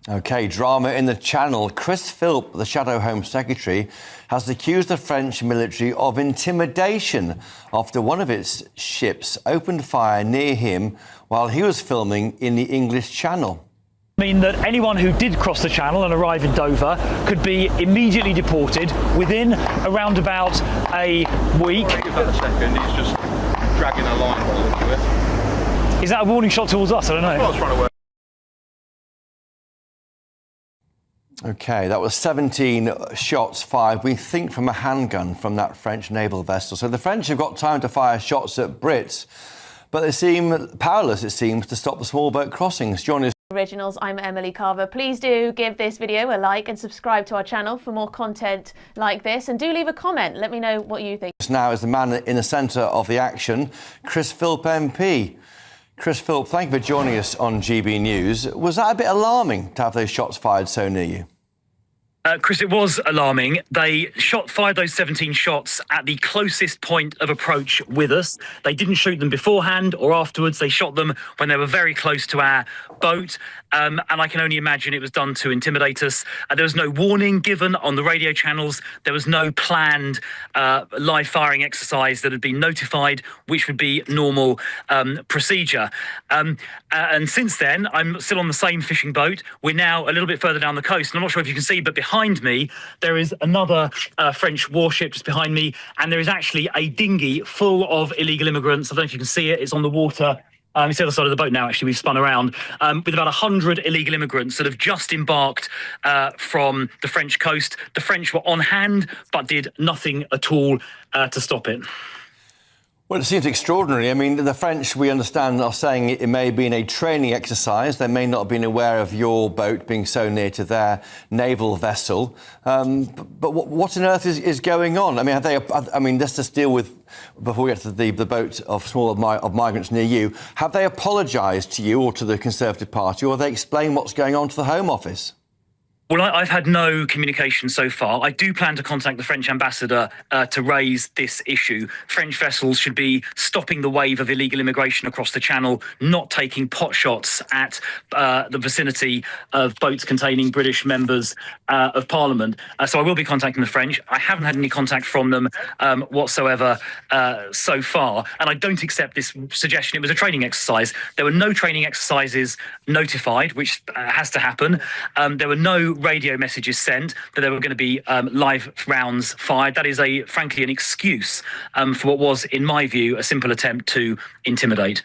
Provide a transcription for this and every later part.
OK, drama in the Channel. Chris Philp, the Shadow Home Secretary, has accused the French military of intimidation after one of its ships opened fire near him while he was filming in the English Channel. Mean that anyone who did cross the Channel and arrive in Dover could be immediately deported within around about a week. Give that a second, he's just dragging a line by the look of it. Is that a warning shot towards us? I don't know. I was trying to work. OK, that was 17 shots fired, we think, from a handgun from that French naval vessel. So the French have got time to fire shots at Brits, but they seem powerless, it seems, to stop the small boat crossings. Join us. Originals, I'm Emily Carver. Please do give this video a like and subscribe to our channel for more content like this, and do leave a comment. Let me know what you think. Now is the man in the centre of the action, Chris Philp MP. Chris Philp, thank you for joining us on GB News. Was that a bit alarming to have those shots fired so near you? Chris, it was alarming. They fired those 17 shots at the closest point of approach with us. They didn't shoot them beforehand or afterwards. They shot them when they were very close to our boat. And I can only imagine it was done to intimidate us. There was no warning given on the radio channels. There was no planned live firing exercise that had been notified, which would be normal procedure. And since then, I'm still on the same fishing boat. We're now a little bit further down the coast. And I'm not sure if you can see, but behind me, there is another French warship just behind me. And there is actually a dinghy full of illegal immigrants. I don't know if you can see it. It's on the water. It's the other side of the boat now, actually. We've spun around with about 100 illegal immigrants that have just embarked from the French coast. The French were on hand, but did nothing at all to stop it. Well, it seems extraordinary. I mean, the French, we understand, are saying it may have been a training exercise. They may not have been aware of your boat being so near to their naval vessel. But what on earth is going on? I mean, let's just deal with, before we get to the boat of migrants near you, have they apologised to you or to the Conservative Party, or have they explained what's going on to the Home Office? Well, I've had no communication so far. I do plan to contact the French ambassador to raise this issue. French vessels should be stopping the wave of illegal immigration across the Channel, not taking pot shots at the vicinity of boats containing British members of Parliament. So I will be contacting the French. I haven't had any contact from them whatsoever so far. And I don't accept this suggestion. It was a training exercise. There were no training exercises notified, which has to happen. There were no radio messages sent that there were going to be live rounds fired. That is frankly an excuse for what was, in my view, a simple attempt to intimidate.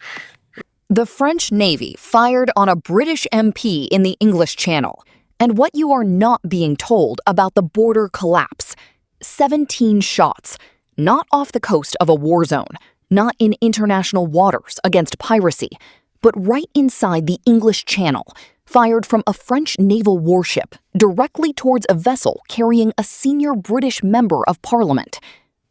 The French Navy fired on a British MP in the English Channel. And what you are not being told about the border collapse: 17 shots, not off the coast of a war zone, not in international waters against piracy, but right inside the English Channel, fired from a French naval warship directly towards a vessel carrying a senior British member of Parliament.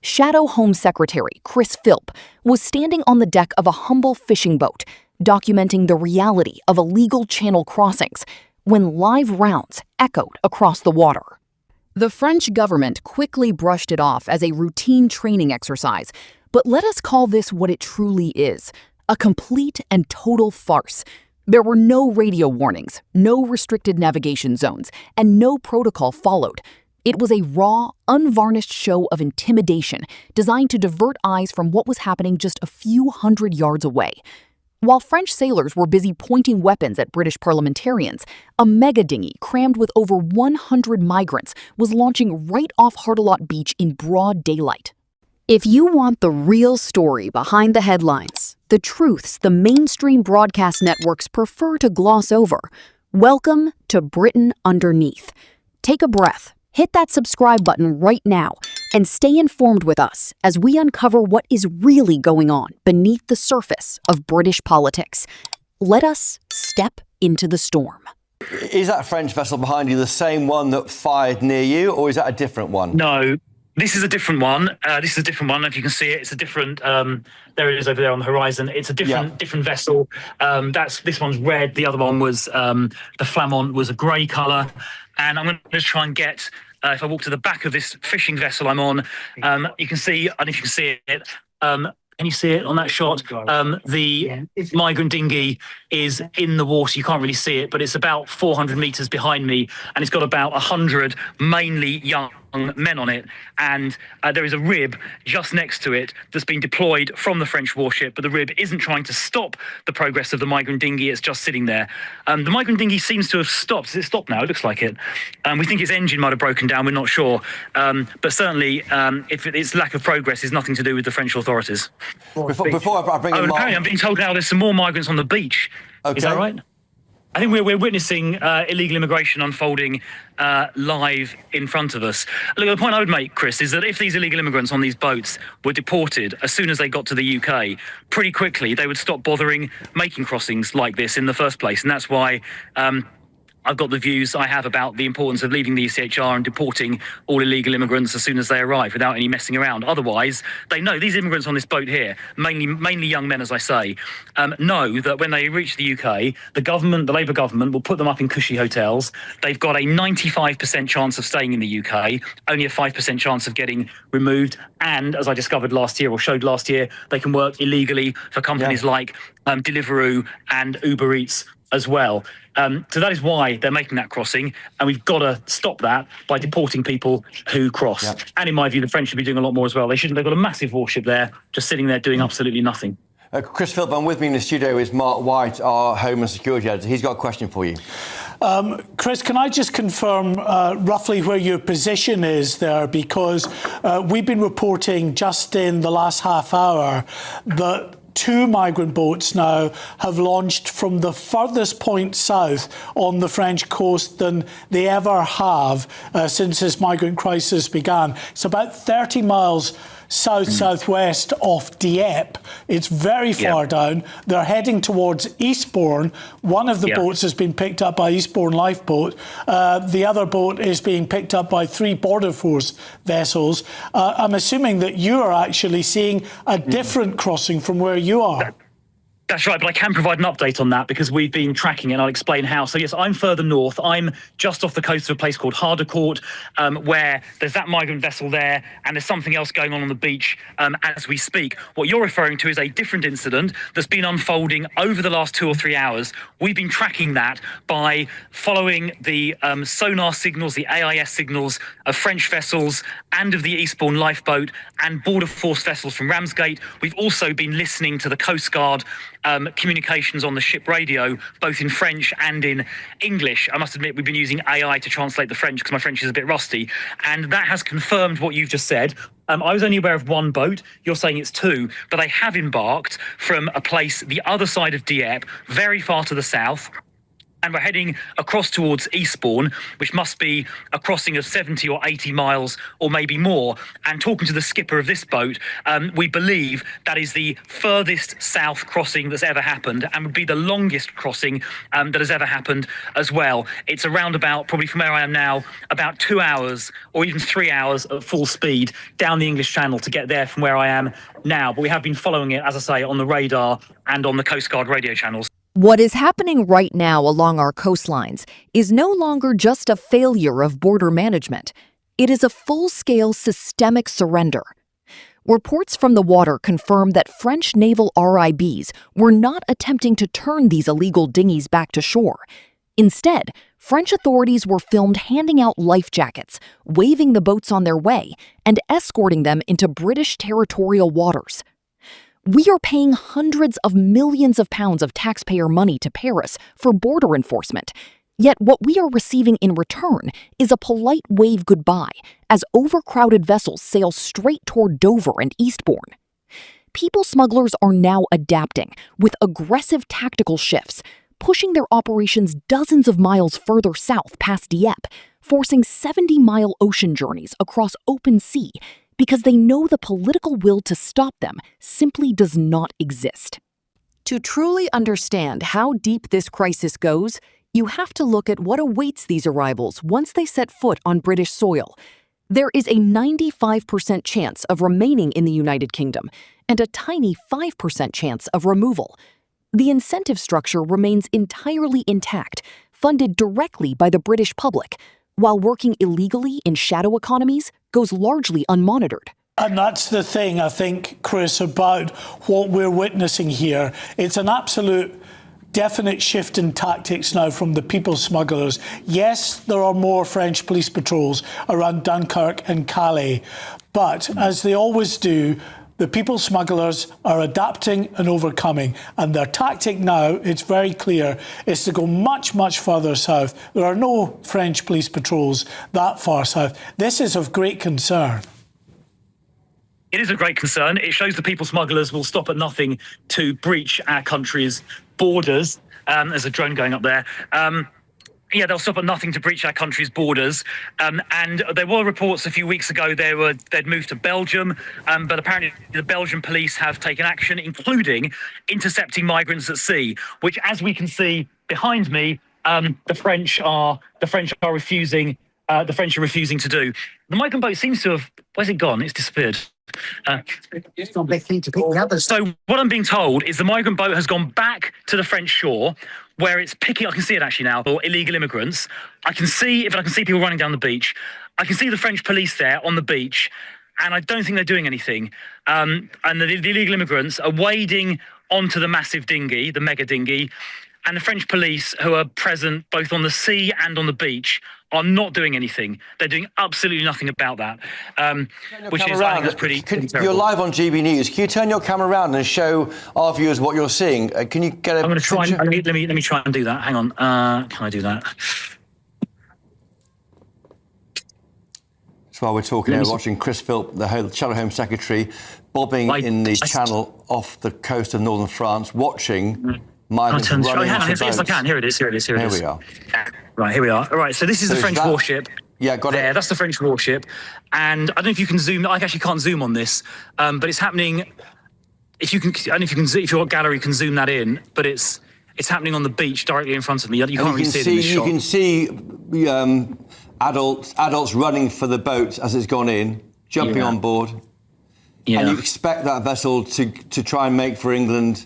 Shadow Home Secretary Chris Philp was standing on the deck of a humble fishing boat, documenting the reality of illegal channel crossings, when live rounds echoed across the water. The French government quickly brushed it off as a routine training exercise, but let us call this what it truly is: a complete and total farce. There were no radio warnings, no restricted navigation zones, and no protocol followed. It was a raw, unvarnished show of intimidation designed to divert eyes from what was happening just a few hundred yards away. While French sailors were busy pointing weapons at British parliamentarians, a mega dinghy crammed with over 100 migrants was launching right off Hartelot Beach in broad daylight. If you want the real story behind the headlines, the truths the mainstream broadcast networks prefer to gloss over, welcome to Britain Underneath. Take a breath, hit that subscribe button right now, and stay informed with us as we uncover what is really going on beneath the surface of British politics. Let us step into the storm. Is that French vessel behind you the same one that fired near you, or is that a different one? No. This is a different one. If you can see it, it's a different. There it is over there on the horizon. It's a different vessel. This one's red. The other one was the Flamand was a grey colour. And I'm going to just try and get. If I walk to the back of this fishing vessel I'm on, you can see. I don't know if you can see it. Can you see it on that shot? The migrant dinghy is in the water. You can't really see it, but it's about 400 metres behind me, and it's got about 100 mainly young men on it, and there is a rib just next to it that's been deployed from the French warship, but the rib isn't trying to stop the progress of the migrant dinghy. It's just sitting there. The migrant dinghy seems to have stopped. Has it stopped now? It looks like it. We think its engine might have broken down. We're not sure, but certainly if its lack of progress is nothing to do with the French authorities. Before I bring in Mark, apparently I'm being told now there's some more migrants on the beach. Okay. Is that right? I think we're witnessing illegal immigration unfolding live in front of us. Look, the point I would make, Chris, is that if these illegal immigrants on these boats were deported as soon as they got to the UK, pretty quickly they would stop bothering making crossings like this in the first place. And that's why I've got the views I have about the importance of leaving the ECHR and deporting all illegal immigrants as soon as they arrive without any messing around. Otherwise, they know these immigrants on this boat here, mainly young men, as I say, know that when they reach the UK, the government, the Labour government, will put them up in cushy hotels. They've got a 95% chance of staying in the UK, only a 5% chance of getting removed. And as I discovered last year, or showed last year, they can work illegally for companies like Deliveroo and Uber Eats as well. So that is why they're making that crossing, and we've got to stop that by deporting people who cross. Yeah. And in my view, the French should be doing a lot more as well. They shouldn't. They've got a massive warship there, just sitting there doing absolutely nothing. Chris Philp, and with me in the studio is Mark White, our Home and Security Editor. He's got a question for you. Chris, can I just confirm roughly where your position is there? Because we've been reporting just in the last half hour that 2 migrant boats now have launched from the furthest point south on the French coast than they ever have since this migrant crisis began. It's about 30 miles south-southwest of Dieppe. It's very far down. They're heading towards Eastbourne. One of the boats has been picked up by Eastbourne Lifeboat. The other boat is being picked up by 3 Border Force vessels. I'm assuming that you are actually seeing a different crossing from where you are. That's right, but I can provide an update on that because we've been tracking it, and I'll explain how. So yes, I'm further north. I'm just off the coast of a place called Hardecourt, where there's that migrant vessel there, and there's something else going on the beach as we speak. What you're referring to is a different incident that's been unfolding over the last 2 or 3 hours. We've been tracking that by following the sonar signals, the AIS signals of French vessels and of the Eastbourne Lifeboat and Border Force vessels from Ramsgate. We've also been listening to the Coast Guard communications on the ship radio, both in French and in English. I must admit, we've been using AI to translate the French because my French is a bit rusty, and that has confirmed what you've just said. I was only aware of 1 boat. You're saying it's 2, but they have embarked from a place the other side of Dieppe, very far to the south. And we're heading across towards Eastbourne, which must be a crossing of 70 or 80 miles or maybe more. And talking to the skipper of this boat, we believe that is the furthest south crossing that's ever happened and would be the longest crossing that has ever happened as well. It's around about, probably from where I am now, about 2 hours or even 3 hours at full speed down the English Channel to get there from where I am now. But we have been following it, as I say, on the radar and on the Coast Guard radio channels. What is happening right now along our coastlines is no longer just a failure of border management. It is a full-scale systemic surrender. Reports from the water confirm that French naval RIBs were not attempting to turn these illegal dinghies back to shore. Instead, French authorities were filmed handing out life jackets, waving the boats on their way, and escorting them into British territorial waters. We are paying hundreds of millions of pounds of taxpayer money to Paris for border enforcement, yet what we are receiving in return is a polite wave goodbye as overcrowded vessels sail straight toward Dover and Eastbourne. People smugglers are now adapting with aggressive tactical shifts, pushing their operations dozens of miles further south past Dieppe, forcing 70-mile ocean journeys across open sea because they know the political will to stop them simply does not exist. To truly understand how deep this crisis goes, you have to look at what awaits these arrivals once they set foot on British soil. There is a 95% chance of remaining in the United Kingdom and a tiny 5% chance of removal. The incentive structure remains entirely intact, funded directly by the British public, while working illegally in shadow economies goes largely unmonitored. And that's the thing, I think, Chris, about what we're witnessing here. It's an absolute definite shift in tactics now from the people smugglers. Yes, there are more French police patrols around Dunkirk and Calais, but as they always do, the people smugglers are adapting and overcoming, and their tactic now, it's very clear, is to go much, much further south. There are no French police patrols that far south. This is of great concern. It is a great concern. It shows the people smugglers will stop at nothing to breach our country's borders. There's a drone going up there. Yeah, they'll stop at nothing to breach our country's borders. And there were reports a few weeks ago they'd moved to Belgium, but apparently the Belgian police have taken action, including intercepting migrants at sea, which, as we can see behind me, the French are refusing. The French are refusing to do. The migrant boat seems to have. Where's it gone? It's disappeared. It's gone back in to pick the others. So what I'm being told is the migrant boat has gone back to the French shore, where it's picking. I can see it actually now. For illegal immigrants. I can see people running down the beach. I can see the French police there on the beach, and I don't think they're doing anything. And the illegal immigrants are wading onto the massive dinghy, the mega dinghy. And the French police, who are present both on the sea and on the beach, are not doing anything. They're doing absolutely nothing about that, which is, I think, that's pretty terrible. You're live on GB News. Can you turn your camera around and show our viewers what you're seeing? Can you get a I'm going to try. picture? Let me try and do that. Hang on. Can I do that? That's while we're talking here, watching Chris Philp, the Channel Home Secretary, bobbing in the channel off the coast of northern France, watching migrants running into boats. Yes, I can. Here it is. Here we are. Right, here we are. All right, so this is the French warship. Yeah, got it. That's the French warship. And I don't know if you can zoom. I actually can't zoom on this, but it's happening. If you can, I don't know if your gallery can zoom that in, but it's happening on the beach directly in front of me. You can't really see it in this shot. You can see adults running for the boat as it's gone in, jumping on board. Yeah. And you expect that vessel to try and make for England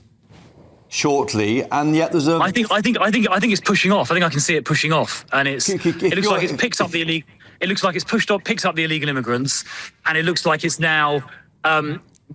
shortly, and yet there's a. I think it's pushing off. I think I can see it pushing off, and it looks like it's picked up the illegal. It looks like it's picks up the illegal immigrants, and it looks like it's now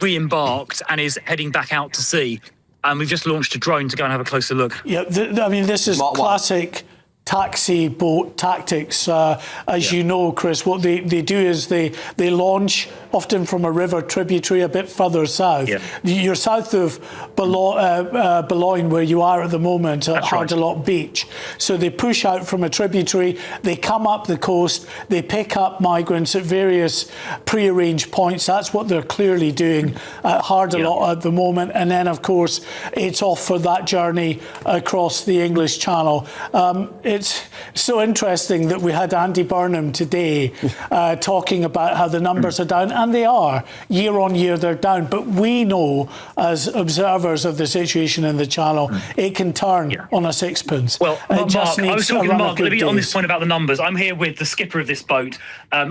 re-embarked and is heading back out to sea. And we've just launched a drone to go and have a closer look. Yeah, I mean, this is classic taxi boat tactics. As you know, Chris, what they do is they launch often from a river tributary a bit further south. Yeah. You're south of Boulogne, where you are at the moment, at Hardelot Beach. So they push out from a tributary, they come up the coast, they pick up migrants at various pre-arranged points. That's what they're clearly doing at Hardelot at the moment. And then, of course, it's off for that journey across the English Channel. It's so interesting that we had Andy Burnham today talking about how the numbers are down, and they are. Year on year, they're down. But we know, as observers of the situation in the Channel, it can turn on a sixpence. Well, Mark, I was talking to Mark on this point about the numbers. I'm here with the skipper of this boat,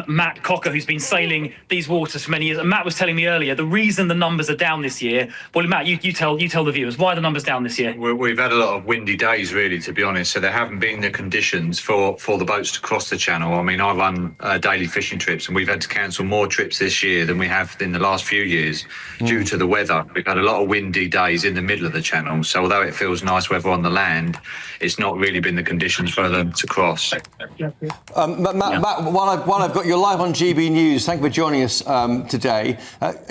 Matt Cocker, who's been sailing these waters for many years. And Matt was telling me earlier, the reason the numbers are down this year. Well, Matt, you tell the viewers, why are the numbers down this year? We've had a lot of windy days, really, to be honest. So there haven't been the conditions for the boats to cross the Channel. I mean, I run daily fishing trips, and we've had to cancel more trips this year than we have in the last few years due to the weather. We've had a lot of windy days in the middle of the Channel. So although it feels nice weather on the land, it's not really been the conditions for them to cross. Matt, while I've got you live on GB News, thank you for joining us today.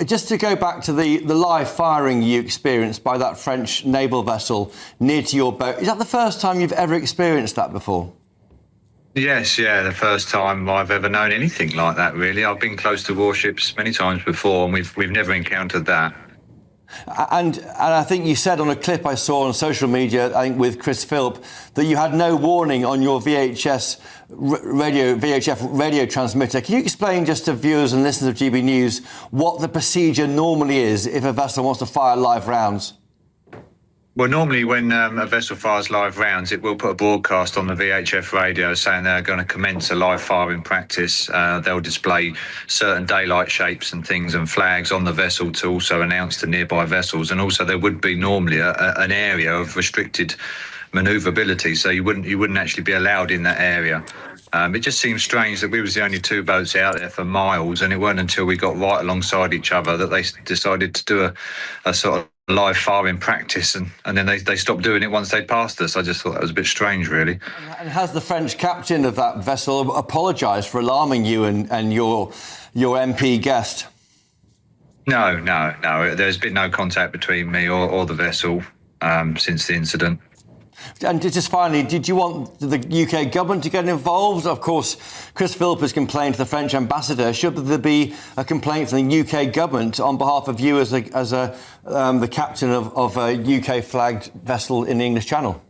Just to go back to the live firing you experienced by that French naval vessel near to your boat, is that the first time you've ever experienced that before? Yes, yeah, the first time I've ever known anything like that, really. I've been close to warships many times before, and we've never encountered that. And I think you said on a clip I saw on social media, I think with Chris Philp, that you had no warning on your VHF radio transmitter. Can you explain just to viewers and listeners of GB News what the procedure normally is if a vessel wants to fire live rounds? Well, normally when a vessel fires live rounds, it will put a broadcast on the VHF radio saying they're going to commence a live firing practice. They'll display certain daylight shapes and things and flags on the vessel to also announce to nearby vessels. And also there would be normally an area of restricted manoeuvrability, so you wouldn't actually be allowed in that area. It just seems strange that we was the only two boats out there for miles, and it wasn't until we got right alongside each other that they decided to do a sort of live firing practice, and then they stopped doing it once they'd passed us. I just thought that was a bit strange, really. And has the French captain of that vessel apologised for alarming you and your MP guest? No. There's been no contact between me or the vessel since the incident. And just finally, did you want the UK government to get involved? Of course, Chris Philp has complained to the French ambassador. Should there be a complaint from the UK government on behalf of you as the captain of a UK-flagged vessel in the English Channel?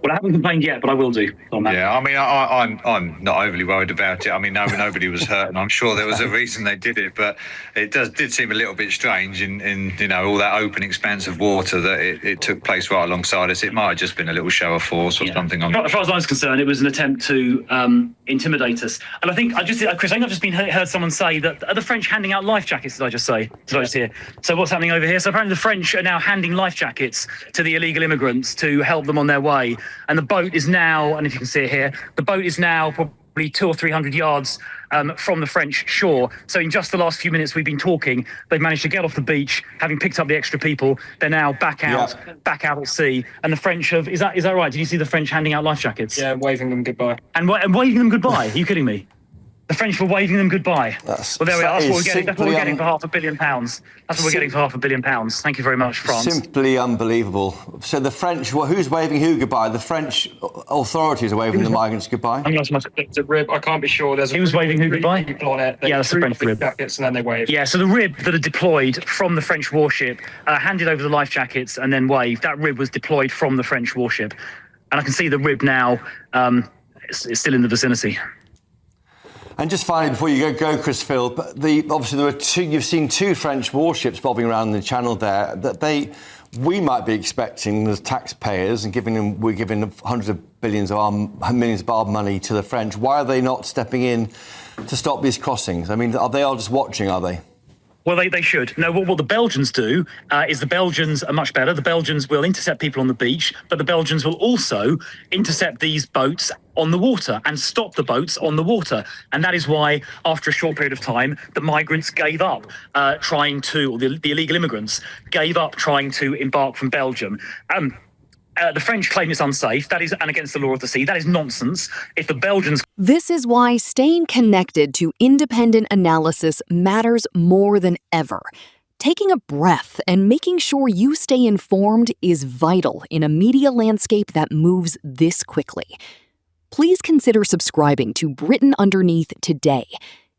Well, I haven't complained yet, but I will do on that. Yeah, I mean, I'm not overly worried about it. I mean, nobody was hurt, and I'm sure there was a reason they did it. But it did seem a little bit strange in all that open expanse of water that it took place right alongside us. It might have just been a little show of force or something. As far as I was concerned, it was an attempt to intimidate us. And I think Chris, I think I've just heard someone say that are the French handing out life jackets? Did I just hear? So what's happening over here? So apparently the French are now handing life jackets to the illegal immigrants to help them on their way. And the boat is now, and if you can see it here, the boat is now probably 200 or 300 yards from the French shore. So in just the last few minutes we've been talking, they've managed to get off the beach, having picked up the extra people. They're now back out at sea. And the French have, is that right? Did you see the French handing out life jackets? Yeah, waving them goodbye. And waving them goodbye? Are you kidding me? The French were waving them goodbye. Well, there we are. That's what we're getting. That's what we're getting for £500 million. That's what we're getting for £500 million. Thank you very much, France. Simply unbelievable. So the French, who's waving who goodbye? The French authorities are waving the migrants goodbye? It's a rib. I can't be sure. There's He was waving who goodbye? On it. Yeah, that's the French rib. Jackets and then they wave. Yeah, so the rib that are deployed from the French warship handed over the life jackets and then waved. That rib was deployed from the French warship. And I can see the rib now. It's still in the vicinity. And just finally, before you go, Chris Philp, obviously there were you've seen two French warships bobbing around the channel there that we might be expecting as taxpayers, and we're giving hundreds of millions of our money to the French. Why are they not stepping in to stop these crossings? I mean, are they all just watching, are they? Well, they should. No, what the Belgians do is the Belgians are much better. The Belgians will intercept people on the beach, but the Belgians will also intercept these boats on the water and stop the boats on the water. And that is why, after a short period of time, the migrants gave up or the illegal immigrants gave up trying to embark from Belgium. The French claim it's unsafe. That is, and against the law of the sea. That is nonsense. If the Belgians... This is why staying connected to independent analysis matters more than ever. Taking a breath and making sure you stay informed is vital in a media landscape that moves this quickly. Please consider subscribing to Britain Underneath today.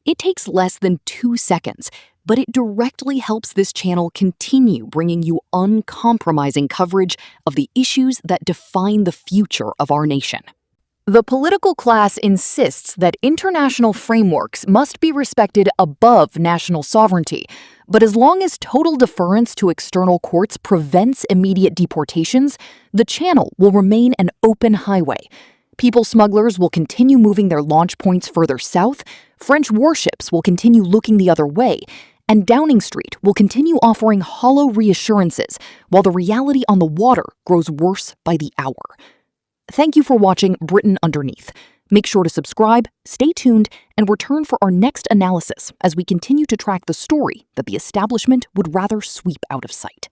It takes less than 2 seconds, but it directly helps this channel continue bringing you uncompromising coverage of the issues that define the future of our nation. The political class insists that international frameworks must be respected above national sovereignty, but as long as total deference to external courts prevents immediate deportations, the channel will remain an open highway. People smugglers will continue moving their launch points further south, French warships will continue looking the other way, and Downing Street will continue offering hollow reassurances while the reality on the water grows worse by the hour. Thank you for watching Britain Underneath. Make sure to subscribe, stay tuned, and return for our next analysis as we continue to track the story that the establishment would rather sweep out of sight.